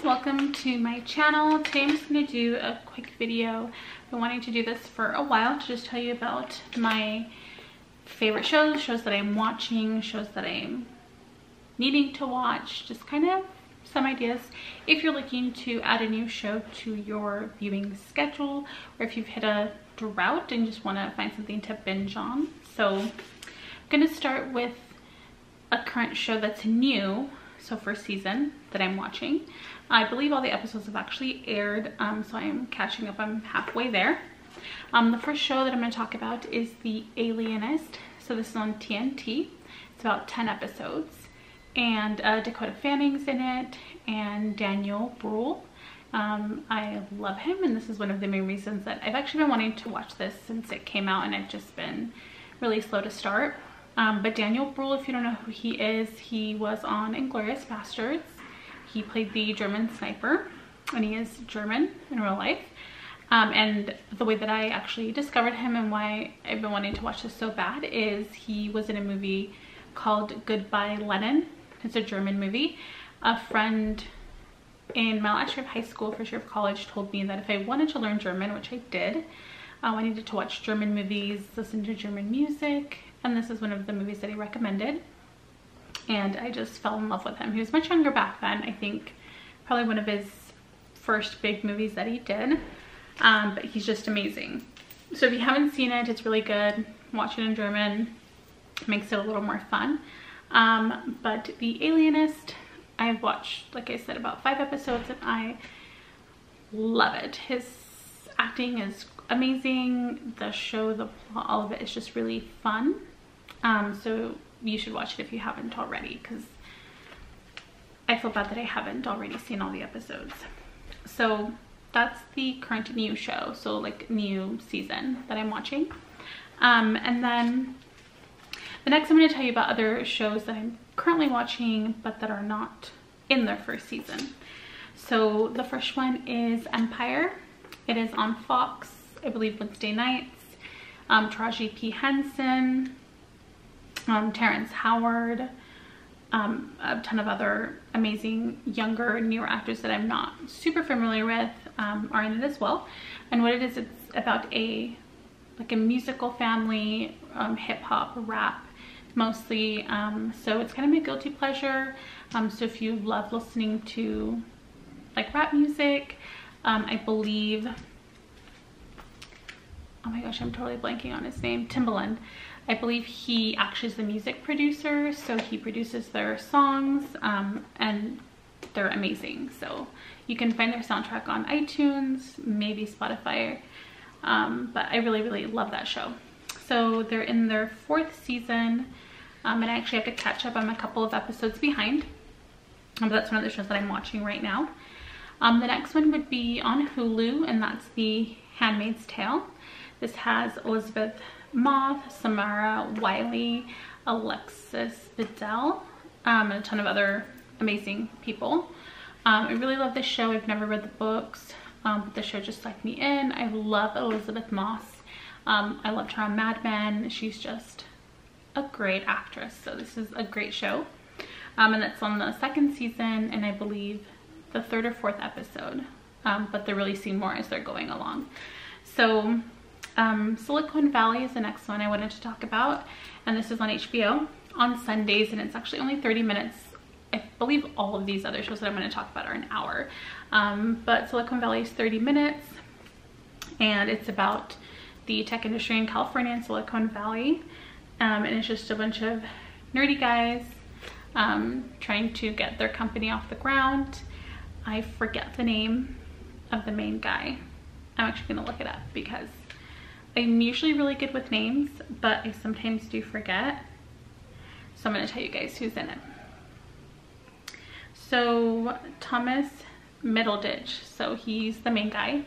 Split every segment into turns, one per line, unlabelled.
welcome to my channel. Today I'm just going to do a quick video. I've been wanting to do this for a while to just tell you about my favorite shows that I'm watching, shows that I'm needing to watch, just kind of some ideas if you're looking to add a new show to your viewing schedule, or if you've hit a drought and just want to find something to binge on. So I'm going to start with a current show that's new, so first season that I'm watching. I believe all the episodes have actually aired, so I'm catching up. I'm halfway there. The first show that I'm going to talk about is The Alienist. So this is on TNT. It's about 10 episodes, and Dakota Fanning's in it, and Daniel Bruhl. I love him, and this is one of the main reasons that I've actually been wanting to watch this since it came out, and I've just been really slow to start. But Daniel Bruhl, if you don't know who he is, he was on Inglourious Basterds. He played the German sniper, and he is German in real life. And the way that I actually discovered him and why I've been wanting to watch this so bad is he was in a movie called Goodbye Lenin. It's a German movie. A friend in my last year of high school, first year of college, told me that if I wanted to learn German, which I did, I needed to watch German movies, listen to German music, and this is one of the movies that he recommended. And I just fell in love with him. He was much younger back then. I think probably one of his first big movies that he did. But he's just amazing. So if you haven't seen it, it's really good. Watch it in German. Makes it a little more fun. But The Alienist, I've watched, like I said, about 5 episodes, and I love it. His acting is amazing. The show, the plot, all of it is just really fun. So you should watch it if you haven't already, because I feel bad that I haven't already seen all the episodes. So that's the current new show, so like new season that I'm watching. And then the next I'm going to tell you about other shows that I'm currently watching but that are not in their first season. So the first one is Empire. It is on Fox, I believe Wednesday nights. Taraji P. Henson, Terrence Howard, a ton of other amazing younger, newer actors that I'm not super familiar with are in it as well. And what it is, it's about a musical family, hip-hop, rap mostly. So it's kind of my guilty pleasure. So if you love listening to like rap music, I believe, oh my gosh, I'm totally blanking on his name, Timbaland. I believe he actually is the music producer, so he produces their songs, and they're amazing. So you can find their soundtrack on iTunes, maybe Spotify, but I really love that show. So they're in their 4th season, and I actually have to catch up. I'm a couple of episodes behind, but that's one of the shows that I'm watching right now. The next one would be on Hulu, and that's The Handmaid's Tale. This has Elizabeth Moth, Samara Wiley, Alexis Bledel, and a ton of other amazing people. I really love this show. I've never read the books, but the show just sucked me in. I love Elizabeth Moss. I loved her on Mad Men. She's just a great actress, so this is a great show. And it's on the 2nd season, and I believe the 3rd or 4th episode, but they're releasing more as they're going along. So Silicon Valley is the next one I wanted to talk about, and this is on HBO on Sundays, and it's actually only 30 minutes. I believe all of these other shows that I'm going to talk about are an hour, but Silicon Valley is 30 minutes, and it's about the tech industry in California and Silicon Valley, and it's just a bunch of nerdy guys trying to get their company off the ground. I forget the name of the main guy. I'm actually going to look it up because I'm usually really good with names, but I sometimes do forget. So I'm going to tell you guys who's in it. So Thomas Middleditch, so he's the main guy.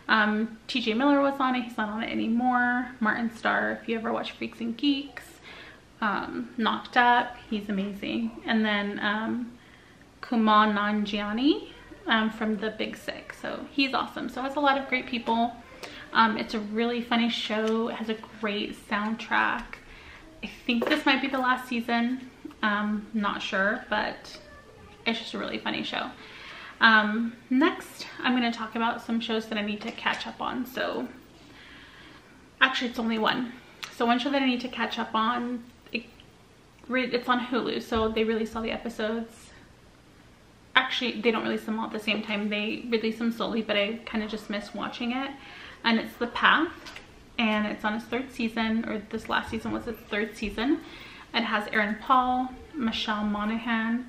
TJ Miller was on it. He's not on it anymore. Martin Starr, if you ever watch Freaks and Geeks. Knocked Up, he's amazing. And then Kumail Nanjiani from The Big Sick. So he's awesome. So it has a lot of great people. It's a really funny show. It has a great soundtrack. I think this might be the last season. Not sure, but it's just a really funny show. Next, I'm going to talk about some shows that I need to catch up on. So actually it's only one. So one show that I need to catch up on, it's on Hulu. So they release all the episodes. Actually, they don't release them all at the same time. They release them slowly, but I kind of just miss watching it. And it's The Path, and it's on its 3rd season, or this last season was its 3rd season. It has Aaron Paul, Michelle Monaghan.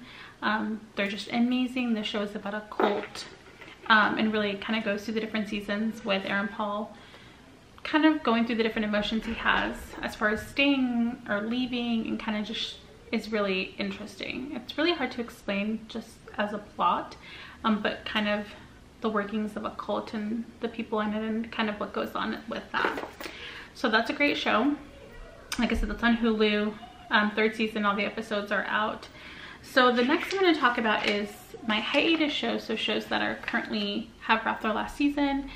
They're just amazing. The show is about a cult, and really kind of goes through the different seasons with Aaron Paul kind of going through the different emotions he has as far as staying or leaving, and kind of just is really interesting. It's really hard to explain just as a plot, but kind of the workings of a cult and the people in it and kind of what goes on with that. So that's a great show. Like I said, that's on Hulu. 3rd season, all the episodes are out. So the next I'm going to talk about is my hiatus shows, so shows that are currently have wrapped their last season,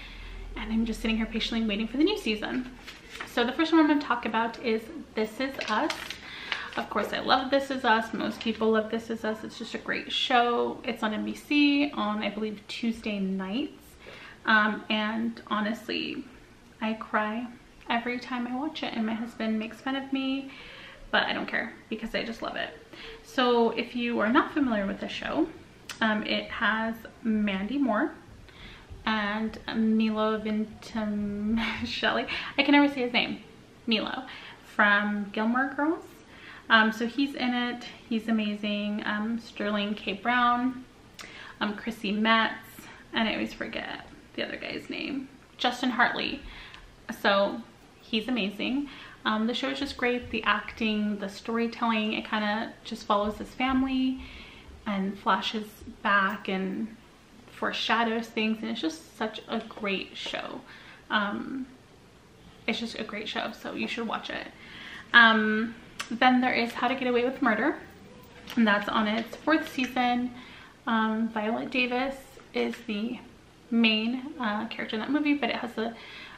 and I'm just sitting here patiently waiting for the new season. So the first one I'm going to talk about is This Is Us. Of course, I love This Is Us. Most people love This Is Us. It's just a great show. It's on NBC on, I believe, Tuesday nights. And honestly, I cry every time I watch it, and my husband makes fun of me, but I don't care because I just love it. So if you are not familiar with the show, it has Mandy Moore and Milo Ventimiglia. I can never say his name. Milo from Gilmore Girls. So he's in it. He's amazing. Sterling K. Brown, Chrissy Metz, and I always forget the other guy's name. Justin Hartley. So he's amazing. The show is just great. The acting, the storytelling, it kind of just follows his family and flashes back and foreshadows things, and it's just such a great show. It's just a great show, so you should watch it. Then there is How to Get Away with Murder, and that's on its 4th season. Violet Davis is the main character in that movie, but it has an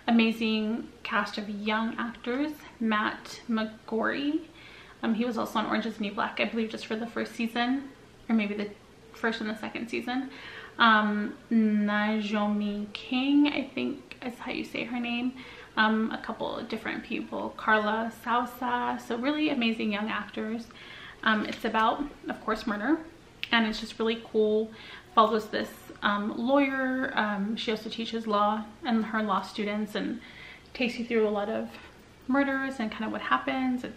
amazing cast of young actors. Matt McGorry, he was also on Orange Is the New Black, I believe, just for the 1st season, or maybe the 1st and the 2nd season. Naomi King, I think is how you say her name. A couple of different people, Carla Sousa, so really amazing young actors. It's about, of course, murder, and it's just really cool. Follows this lawyer. She also teaches law and her law students, and takes you through a lot of murders and kind of what happens. It's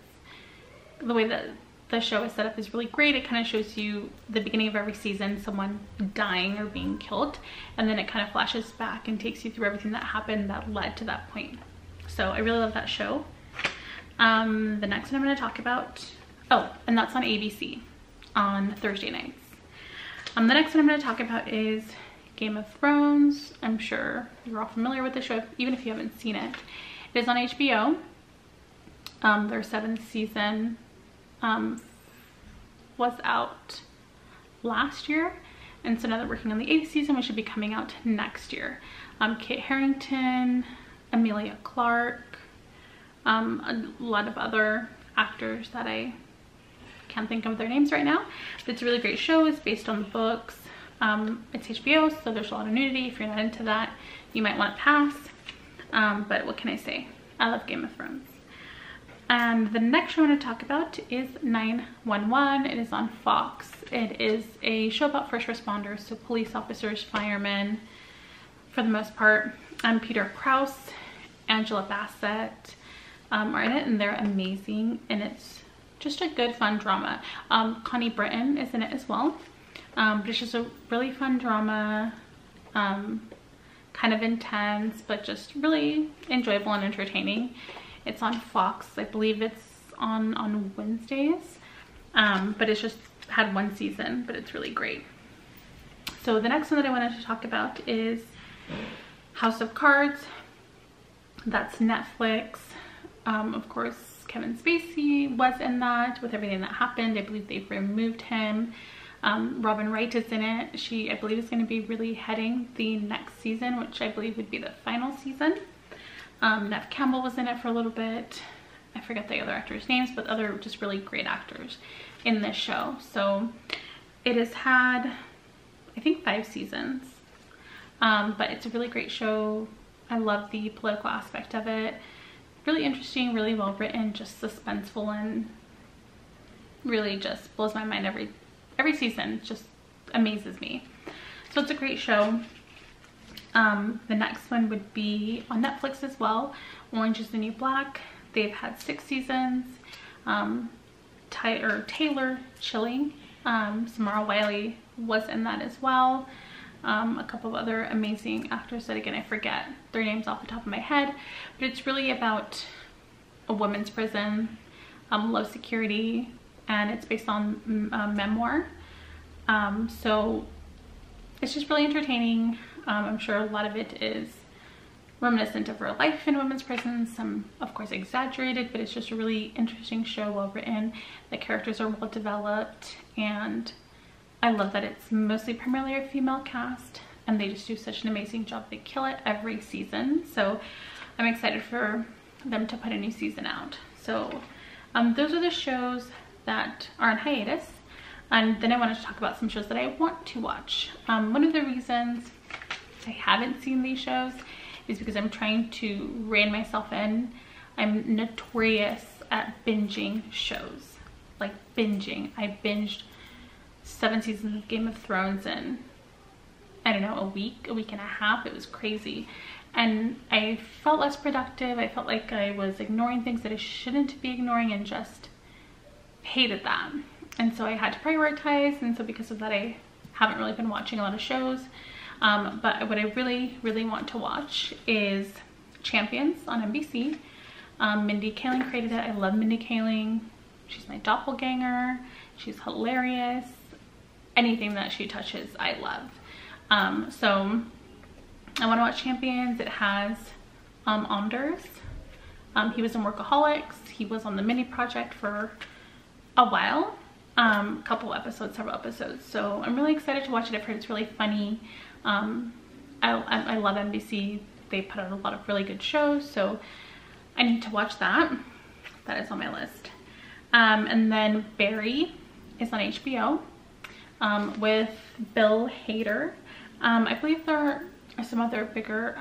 the way that the show is set up is really great. It kind of shows you the beginning of every season, someone dying or being killed, and then it kind of flashes back and takes you through everything that happened that led to that point. So I really love that show. The next one I'm going to talk about, oh, and that's on ABC on Thursday nights. The next one I'm going to talk about is Game of Thrones. I'm sure you're all familiar with the show, even if you haven't seen it. It is on HBO. Their 7th season was out last year, and so now they're working on the 8th season, which should be coming out next year. Kit Harington, Emilia Clarke, a lot of other actors that I can't think of their names right now, but it's a really great show. It's based on the books. It's HBO, so there's a lot of nudity. If you're not into that, you might want to pass, but what can I say? I love Game of Thrones. And the next show I want to talk about is 911. It is on Fox. It is a show about first responders, so police officers, firemen, for the most part. Peter Krause, Angela Bassett are in it, and they're amazing, and it's just a good fun drama. Connie Britton is in it as well, but it's just a really fun drama, kind of intense, but just really enjoyable and entertaining. It's on Fox. I believe it's on Wednesdays, but it's just had 1 season, but it's really great. So the next one that I wanted to talk about is House of Cards. That's Netflix. Of course, Kevin Spacey was in that with everything that happened. I believe they've removed him. Robin Wright is in it. She, I believe, is going to be really heading the next season, which I believe would be the final season. Nev Campbell was in it for a little bit. I forget the other actors' names, but other just really great actors in this show. So it has had, I think 5 seasons. But it's a really great show. I love the political aspect of it. Really interesting, really well written, just suspenseful, and really just blows my mind every season. It just amazes me. So it's a great show. The next one would be on Netflix as well, Orange is the New Black. They've had 6 seasons. Taylor Chilling, Samara Wiley was in that as well. A couple of other amazing actors that, again, I forget their names off the top of my head, but it's really about a women's prison, low security, and it's based on memoir. So it's just really entertaining. I'm sure a lot of it is reminiscent of real life in women's prisons, some of course exaggerated, but it's just a really interesting show, well written. The characters are well developed, and I love that it's mostly primarily a female cast, and they just do such an amazing job. They kill it every season, so I'm excited for them to put a new season out. So those are the shows that are on hiatus, and then I wanted to talk about some shows that I want to watch. One of the reasons I haven't seen these shows is because I'm trying to rein myself in. I'm notorious at binging shows, like binging. I binged 7 seasons of Game of Thrones in, I don't know, a week and a half. It was crazy, and I felt less productive. I felt like I was ignoring things that I shouldn't be ignoring, and just hated that. And so I had to prioritize, and so because of that, I haven't really been watching a lot of shows. But what I really want to watch is Champions on NBC. Mindy Kaling created it. I love Mindy Kaling. She's my doppelganger. She's hilarious. Anything that she touches, I love. So I want to watch Champions. It has Anders. He was in Workaholics. He was on the Mini Project for a while. Couple episodes, several episodes. So I'm really excited to watch it. I've heard it's really funny. I love NBC. They put out a lot of really good shows, so I need to watch that. That is on my list. And then Barry is on HBO with Bill Hader. I believe there are some other bigger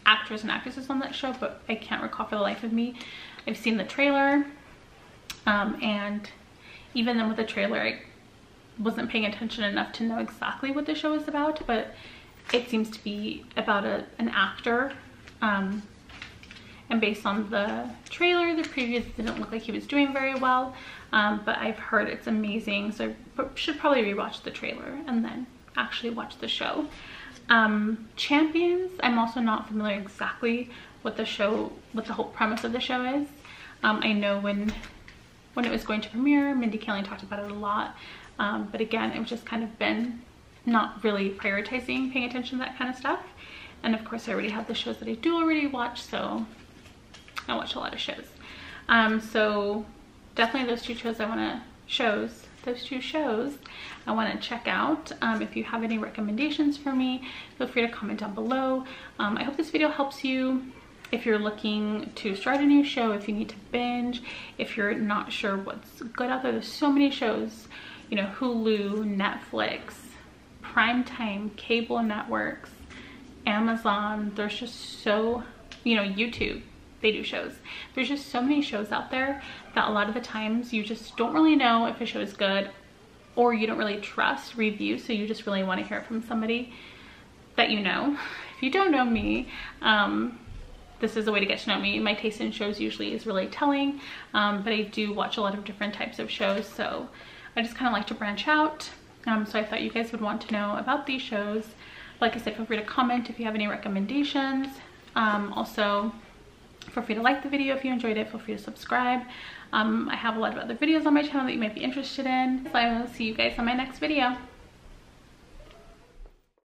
actors and actresses on that show, but I can't recall for the life of me. I've seen the trailer, and even then with the trailer, I wasn't paying attention enough to know exactly what the show is about, but it seems to be about an actor, and based on the trailer, the previews didn't look like he was doing very well, but I've heard it's amazing, so I should probably rewatch the trailer and then actually watch the show. Champions, I'm also not familiar exactly what the whole premise of the show is. I know when it was going to premiere, Mindy Kaling talked about it a lot. But again, I've just kind of been not really prioritizing paying attention to that kind of stuff. And of course, I already have the shows that I do already watch, so I watch a lot of shows. So definitely those two shows I want to check out. If you have any recommendations for me, feel free to comment down below. I hope this video helps you. If you're looking to start a new show, if you need to binge, if you're not sure what's good out there, there's so many shows. You know, Hulu, Netflix, Primetime, cable networks, Amazon. There's just so, you know, YouTube, they do shows. There's just so many shows out there that a lot of the times you just don't really know if a show is good, or you don't really trust reviews, so you just really want to hear it from somebody that you know. If you don't know me, this is a way to get to know me. My taste in shows usually is really telling, but I do watch a lot of different types of shows, so I just kind of like to branch out. So I thought you guys would want to know about these shows. Like I said, feel free to comment if you have any recommendations. Also, feel free to like the video if you enjoyed it. Feel free to subscribe. I have a lot of other videos on my channel that you might be interested in. So I will see you guys on my next video.